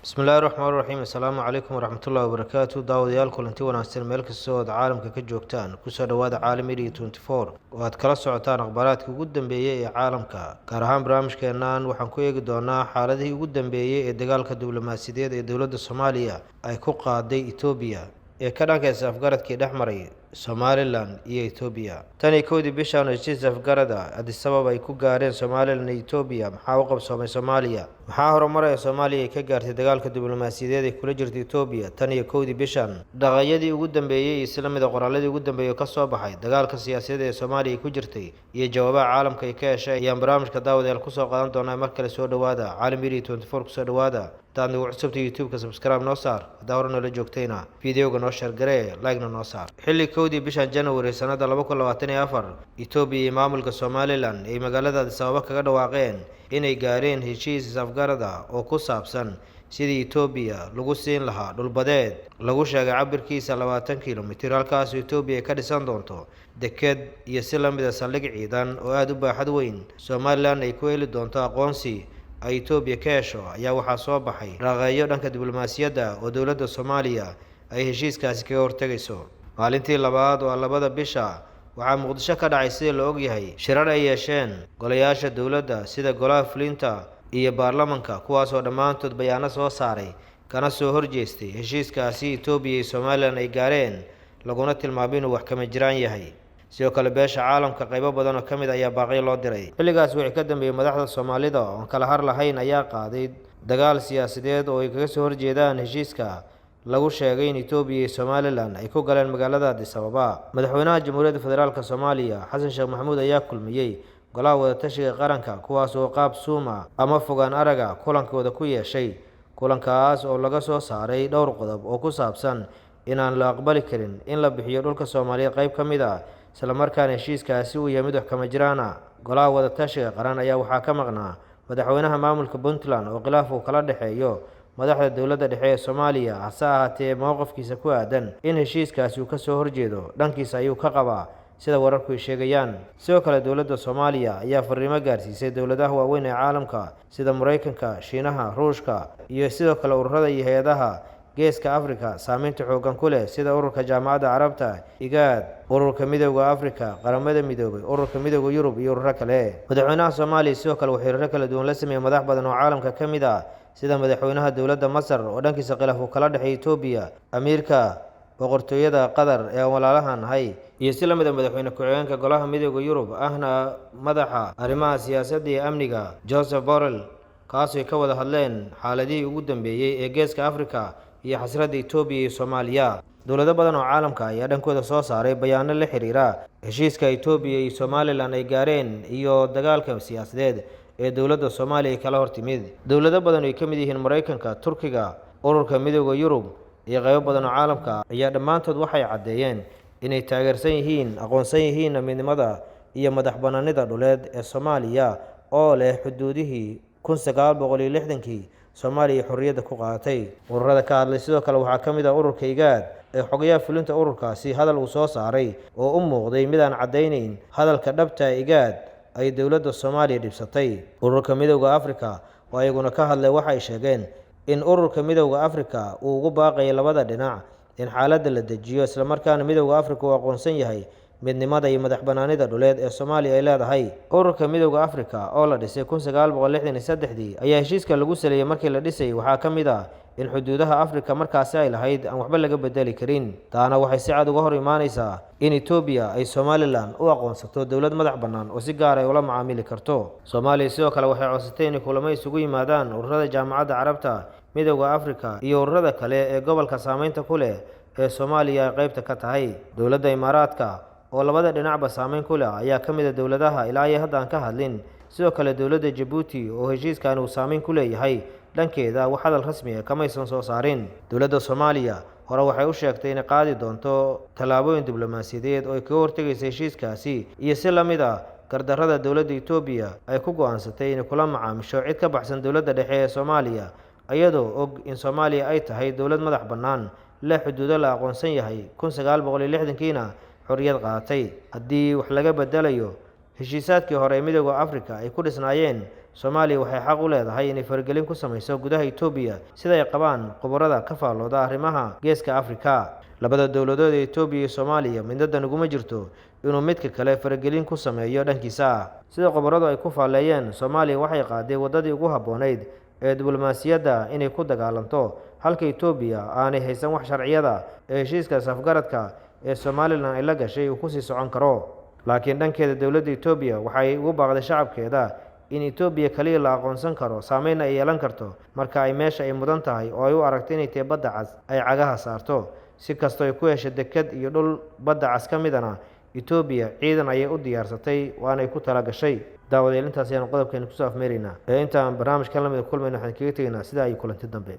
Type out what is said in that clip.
بسم الله الرحمن الرحيم السلام عليكم ورحمة الله وبركاته داوديال كلنتي wanaagsan meel kasta oo caalamka ka joogtaan ku soo dhawaada caalami 24 oo aad kala socotaan akhbaaraadka ugu dambeeyay ee caalamka gaar ahaan barnaamijkeenan waxaan ku eegi doonaa xaaladihii ugu dambeeyay ee dagaalka diblomaasiyadeed ee dawladda Soomaaliya ay ku qaaday Itoobiya ee ka dhanka afgaradkii dhexmaray Somaliland iyo Itoobiya tani koodii bishan heshiis afgarada Addis Ababa ay ku gaareen Somaliland iyo Itoobiya maxaa u qabsoomay Soomaaliya maxaa horumaray Soomaaliya ay ka gaartay dagaalka diblomaasiyadeed ee kula jirtay Itoobiya tani koodii bishan dhaqayadii ugu dambeeyay isla mid qoraaladii ugu dambeeyay ka soo baxay dagaalka siyaasadeed ee Soomaaliya ku jirtay iyo jawaabaha caalamka ay ka heshay ayaan barnaamijka daawadayaal ku soo qaadan doonaa mar kale soo dhawaada caalami 24 ku soo dhawaada taani ugu cusubta YouTube-ka subscribe noo saar daawrana la joogtayna video-ga noo share garee like-na noo saar xilli koodii bishan January sanada 2024 Itoobiya iyo maamulka Somaliland ay magaalada Addis Ababa kaga dhawaaqeen inay gaareen heshiis afgarada oo ku saabsan sidii Itoobiya lagu siin lahaa dhul badeed lagu sheegay cabirkiisa 20 kiilomitir halkaas oo Itoobiya ka dhisan doonto deked iyo si la mid ah saldhig ciidan oo aad u baaxad weyn Somaliland ay ku heli doonto aqoonsi ay Itoobiya ka hesho ayaa waxaa soo baxay raqayo dhanka diblomaasiyadda oo dawladda Soomaaliya ay heshiiskaasi kaga hortagayso maalintii labaad oo labada bisha waxaa Muqdisho ka dhacay sida la og yahay shirar ay yeesheen golayaasha dawladda sida golaha fulinta iyo baarlamaanka kuwaas oo dhamaantood bayaano soo saaray kana soo horjeestay heshiiskaasi Itoobiya iyo Somaliland ay gaareen laguna tilmaamay inuu wax kama jiraan yahay sidoo kale beesha caalamka qaybo badan oo kamid ayaa baaqay loo diray xilligaas wixii ka dambeeyay madaxda Soomaalida oo kala har lahayn ayaa qaaday dagaal siyaasadeed oo ay kaga soo horjeedaan heshiiska lagu sheegay in Itoobiya iyo Somaliland ay ku galeen magaalada Addis Ababa madaxweynaha Jamhuuriyadda Federaalka Soomaaliya Xasan Sheekh Maxamuud ayaa kulmiyay golaha wada tashiga qaranka kuwaas oo qaab suuma ama fogaan araga kulankooda ku yeeshay kulankaas oo laga soo saaray dhowr qodob oo ku saabsan inaan la aqbali karin in la bixiyo dhulka Soomaaliya qayb kamid ah isla markaana heshiiskaasi uu yahay mid wax kama jiraan golaha wada tashiga qaran ayaa waxaa ka maqnaa madaxweynaha maamulka Puntland oo khilaaf uu kala dhaxeeyo madaxda dawladda dhexe ee Soomaaliya hase ahaatee mowqifkiisa ku aadan in heshiiskaasi uu ka soo horjeedo dhankiisa ayuu ka qabaa sida wararku ay sheegayaan sidoo kale dawladda Soomaaliya ayaa fariimo gaarsiisay dawladaha waaweyn ee caalamka sida Mareykanka, Shiinaha, Ruushka iyo sidoo kale ururada iyo hay'adaha geeska Afrika saameynta xooggan ku leh sida ururka jaamacadda Carabta, IGAD, ururka midowga Afrika, qaramada midoobay, ururka midowga Yurub iyo ururo kale madaxweynaha Soomaaliya sidoo kale wuxuu xiriir kala duwan la sameeyay madax badan oo caalamka kamid ah sida madaxweynaha dawladda Masar oo dhankiisa khilaaf uu kala dhaxay Itoobiya amiirka boqortooyada Qatar ee walaalahan hay iyo si la mid ah madaxweyne ku-xigeenka golaha midowga Yurub ahna madaxa arrimaha siyaasadda iyo amniga Joseph Borrell kaas oo ka wada hadleen xaaladihii ugu dambeeyay ee geeska Afrika iyo xasradda Itoobiya iyo Soomaaliya dawlado badan oo caalamka ayaa dhankooda soo saaray bayaano la xiriira heshiiska Itoobiya iyo Somaliland ay gaareen iyo dagaalka siyaasadeed ee dawladda Soomaaliya kala hortimid dawlado badan oo ay kamid yihiin Mareykanka, Turkiga, ururka midowga Yurub iyo qaybo badan oo caalamka ayaa dhammaantood waxay cadeeyeen inay taageersan yihiin aqoonsan yihiin midnimada iyo madax-bannaanida dhuleed ee Soomaaliya oo leh xuduudihii 1960kii Soomaaliya xorriyadda ku qaadatay ururada ka hadlay sidoo kale waxaa kamid ah ururka IGAD ee xogayaha fulinta ururkaasi hadal uu soo saaray oo u muuqday mid aan cadeynayn hadalka dhabta IGAD ay dawladda Soomaaliya dhibsatay ururka midowga Afrika oo ayaguna ka hadlay waxay sheegeen in ururka midowga Afrika uu ugu baaqay labada dhinac in xaaladda la dejiyo isla markaana midowga Afrika uu aqoonsan yahay midnimada iyo madax-bannaanida dhuleed ee Soomaaliya ay leedahay ururka midowga Afrika oo la dhisay 1963 ayaa heshiiska lagu saleeyay markii la dhisay waxaa kamid ah in xuduudaha Afrika markaasi ay lahayd aan waxba laga bedeli karin taana waxay si cad uga hor imaanaysaa in Itoobiya ay Somaliland u aqoonsato dawlad madax bannaan oo si gaar ah ula macaamili karto Soomaaliya sidoo kale waxay codsatay in kulamo isugu yimaadaan ururada jaamacadda Carabta, midowga Afrika iyo ururada kale ee gobolka saameynta ku leh ee Soomaaliya qaybta ka tahay dawladda Imaaraadka oo labada dhinacba saameyn ku leh ayaa kamid ah dawladaha ilaa ay hadda aan ka hadlin sidoo kale dawladda Djibouti oo heshiiskan uu saameyn ku leeyahay dhankeeda wax hadal rasmi ah kama aysan soo saarin dawladda Soomaaliya hore waxay u sheegtay in qaadi doonto tallaabooyin diblomaasiyadeed oo ay ka hortagayso heshiiskaasi iyo si la mid ah gardarrada dawladda Itoobiya ay ku go'aansatay in kula macaamisho cid ka baxsan dawladda dhexe ee Soomaaliya iyadoo og in Soomaaliya ay tahay dawlad madax bannaan la xuduudo la aqoonsan yahay 1960kiina xorriyad qaadatay haddii wax laga bedelayo heshiisaadkii hore ee midowga Afrika ay ku dhisnaayeen Soomaaliya waxay xaq u leedahay inay faragelin ku samayso gudaha Itoobiya sida ay qabaan khubarada ka faallooda arrimaha Geeska Afrika. Labada dowladood ee Itoobiya iyo Soomaaliya midna dan uguma jirto inuu midka kale faragelin ku sameeyo dhankiisa. Sida khubaradu ay ku faaleeyeen, Soomaaliya waxay qaaday wadadii ugu habboonayd ee diblomaasiyadda inay ku dagaalanto, halka Itoobiya aanay haysan wax sharciyada ee heshiiska afgaradka ee Somaliland ay la gashay uu ku sii socon karo. Laakiin dhankeeda dowladda Itoobiya waxay ugu baaqday shacabkeeda in Itoobiya kaliya la aqoonsan karo, saameyn ay yeelan karto marka ay meesha ay mudan tahay oo ay u aragto inay tahay badda cas ay cagaha saarto. Si kastoo ay ku heshay deked iyo dhul badda cas ka midana, Itoobiya ciidan ayay u diyaarsatay waana ay ku tala gashay. Daawadayaal, intaas ayaan qodobkeena kusoo afmeeraynaa. Intaan barnaamijkan la mid kulmayno waxaan kaga tegaynaa sida ay kulanti dambe.